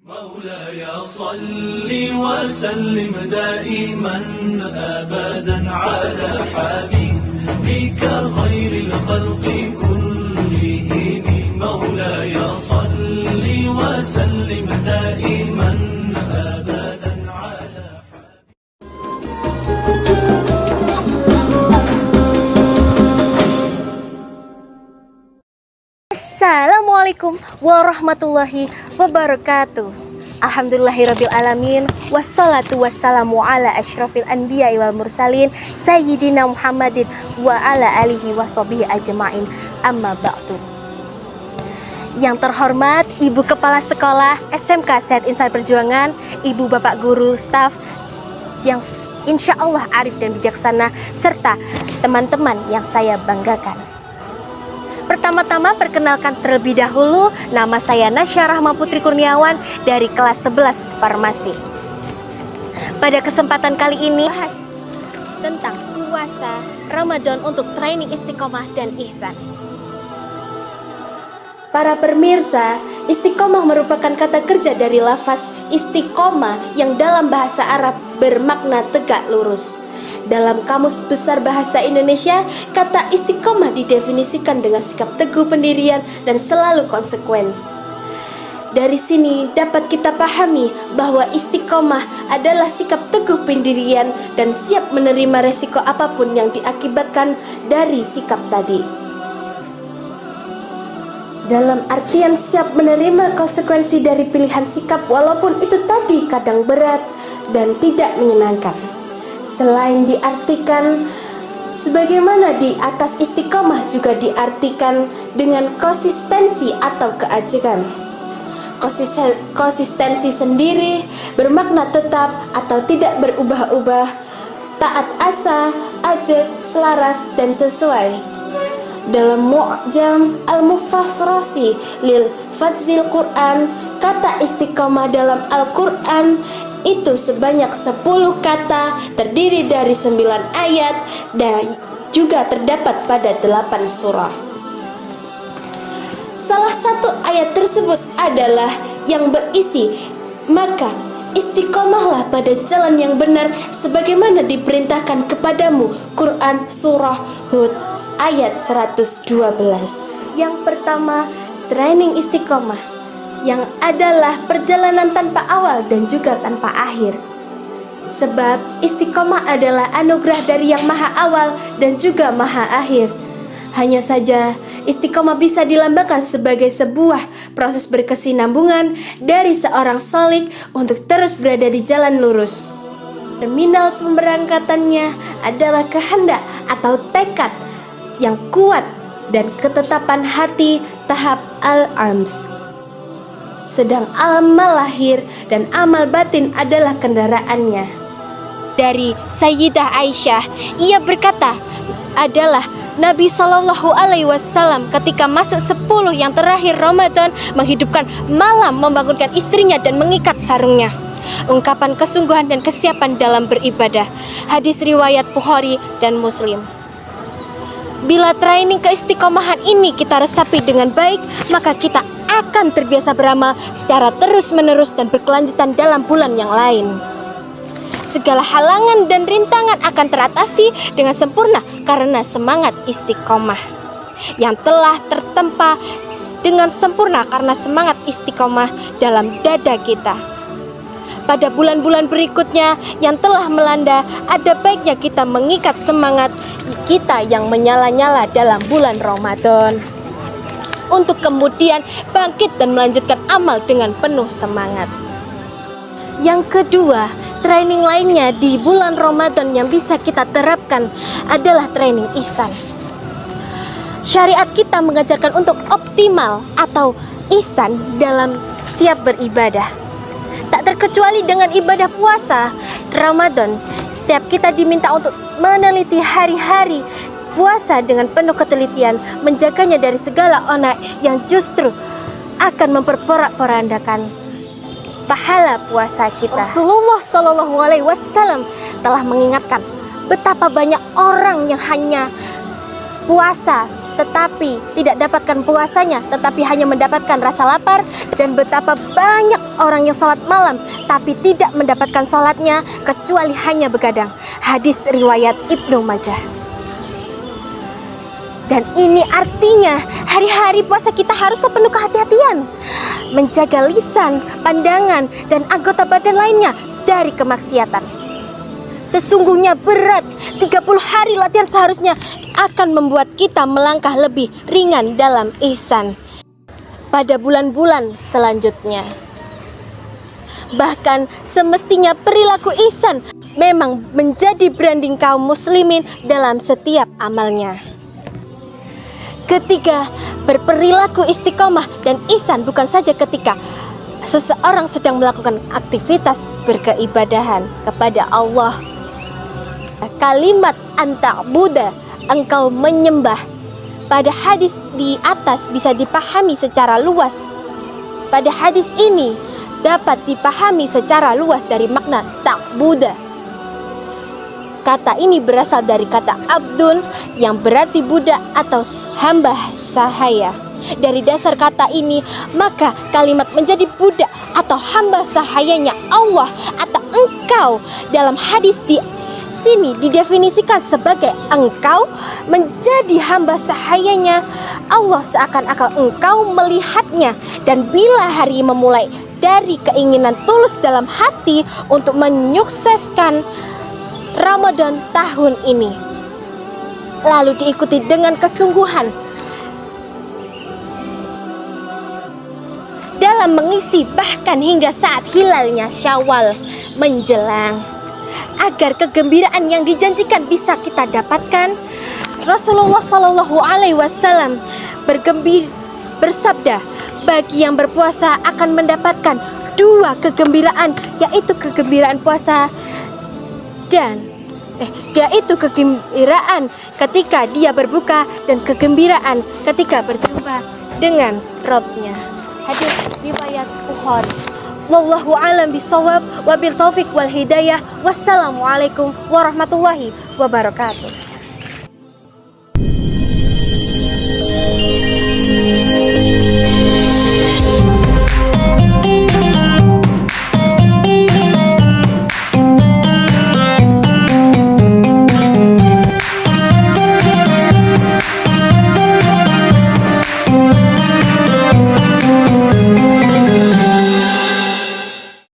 مولاي صل وسلم دائما أبدا على حبيبك خير الخلق كلهم مولاي صل وسلم دائما أبدا على Assalamualaikum warahmatullahi wabarakatuh. Alhamdulillahirabbil alamin, wassalatu wassalamu ala asyrafil anbiya wal mursalin sayyidina Muhammadin wa ala alihi washabihi ajmain. Amma ba'du. Yang terhormat Ibu Kepala Sekolah SMK Sehat Insan Perjuangan, Ibu Bapak Guru, staf yang insya Allah arif dan bijaksana, serta teman-teman yang saya banggakan. Pertama-tama perkenalkan terlebih dahulu, nama saya Nasya Rahma Putri Kurniawan dari kelas 11 Farmasi. Pada kesempatan kali ini bahas tentang puasa Ramadan untuk training istiqomah dan ihsan. Para pemirsa, istiqomah merupakan kata kerja dari lafaz istiqomah yang dalam bahasa Arab bermakna tegak lurus. Dalam Kamus Besar Bahasa Indonesia, kata istiqomah didefinisikan dengan sikap teguh pendirian dan selalu konsekuen. Dari sini dapat kita pahami bahwa istiqomah adalah sikap teguh pendirian dan siap menerima resiko apapun yang diakibatkan dari sikap tadi. Dalam artian siap menerima konsekuensi dari pilihan sikap walaupun itu tadi kadang berat dan tidak menyenangkan. Selain diartikan sebagaimana di atas, istiqomah juga diartikan dengan konsistensi atau keajekan. Konsistensi sendiri bermakna tetap atau tidak berubah-ubah, taat asa, ajeg, selaras, dan sesuai. Dalam Mu'jam Al-Mufassirasi lil Fadzil Quran, kata istiqomah dalam Al-Quran itu sebanyak 10 kata, terdiri dari 9 ayat dan juga terdapat pada 8 surah. Salah satu ayat tersebut adalah yang berisi, maka istiqomahlah pada jalan yang benar sebagaimana diperintahkan kepadamu. Quran Surah Hud ayat 112. Yang pertama, training istiqomah, yang adalah perjalanan tanpa awal dan juga tanpa akhir. Sebab istiqomah adalah anugerah dari yang maha awal dan juga maha akhir. Hanya saja istiqomah bisa dilambangkan sebagai sebuah proses berkesinambungan dari seorang shalik untuk terus berada di jalan lurus. Terminal pemberangkatannya adalah kehendak atau tekad yang kuat dan ketetapan hati tahap al-ams. Sedang amal lahir dan amal batin adalah kendaraannya. Dari Sayyidah Aisyah, ia berkata, adalah Nabi Shallallahu Alaihi Wasallam ketika masuk 10 yang terakhir Ramadan menghidupkan malam, membangunkan istrinya dan mengikat sarungnya. Ungkapan kesungguhan dan kesiapan dalam beribadah. Hadis riwayat Bukhari dan Muslim. Bila training keistiqomahan ini kita resapi dengan baik, maka kita akan terbiasa beramal secara terus-menerus dan berkelanjutan dalam bulan yang lain. Segala halangan dan rintangan akan teratasi dengan sempurna karena semangat istiqomah yang telah tertempa dengan sempurna karena semangat istiqomah dalam dada kita. Pada bulan-bulan berikutnya yang telah melanda, ada baiknya kita mengikat semangat kita yang menyala-nyala dalam bulan Ramadan untuk kemudian bangkit dan melanjutkan amal dengan penuh semangat. Yang kedua, training lainnya di bulan Ramadan yang bisa kita terapkan adalah training ihsan. Syariat kita mengajarkan untuk optimal atau ihsan dalam setiap beribadah. Tak terkecuali dengan ibadah puasa Ramadan, setiap kita diminta untuk meneliti hari-hari puasa dengan penuh ketelitian, menjaganya dari segala onak yang justru akan memperporak-porandakan pahala puasa kita. Rasulullah Shallallahu Alaihi Wasallam telah mengingatkan betapa banyak orang yang hanya puasa tetapi tidak dapatkan puasanya, tetapi hanya mendapatkan rasa lapar. Dan betapa banyak orang yang sholat malam tapi tidak mendapatkan sholatnya kecuali hanya begadang. Hadis riwayat Ibnu Majah. Dan ini artinya hari-hari puasa kita haruslah penuh kehati-hatian, menjaga lisan, pandangan, dan anggota badan lainnya dari kemaksiatan. Sesungguhnya berat, 30 hari latihan seharusnya akan membuat kita melangkah lebih ringan dalam ihsan pada bulan-bulan selanjutnya. Bahkan semestinya perilaku ihsan memang menjadi branding kaum muslimin dalam setiap amalnya. Ketiga, berperilaku istiqomah dan ihsan bukan saja ketika seseorang sedang melakukan aktivitas berkeibadahan kepada Allah. Kalimat anta'buda, engkau menyembah, pada hadis di atas bisa dipahami secara luas. Pada hadis ini dapat dipahami secara luas dari makna ta'buda. Kata ini berasal dari kata abdun yang berarti budak atau hamba sahaya. Dari dasar kata ini, maka kalimat menjadi budak atau hamba sahayanya Allah atau engkau dalam hadis di sini didefinisikan sebagai engkau menjadi hamba sahayanya Allah seakan-akan engkau melihatnya. Dan bila hari memulai dari keinginan tulus dalam hati untuk menyukseskan Ramadan tahun ini, lalu diikuti dengan kesungguhan dalam mengisi bahkan hingga saat hilalnya Syawal menjelang, agar kegembiraan yang dijanjikan bisa kita dapatkan. Rasulullah Shallallahu Alaihi Wasallam bersabda, bagi yang berpuasa akan mendapatkan dua kegembiraan, yaitu kegembiraan puasa dan yaitu kegembiraan ketika dia berbuka dan kegembiraan ketika berjumpa dengan Rabb-Nya. Hadis riwayat Bukhari. Wallahu a'lam bishawab, wabil taufik wal hidayah. Wassalamualaikum warahmatullahi wabarakatuh.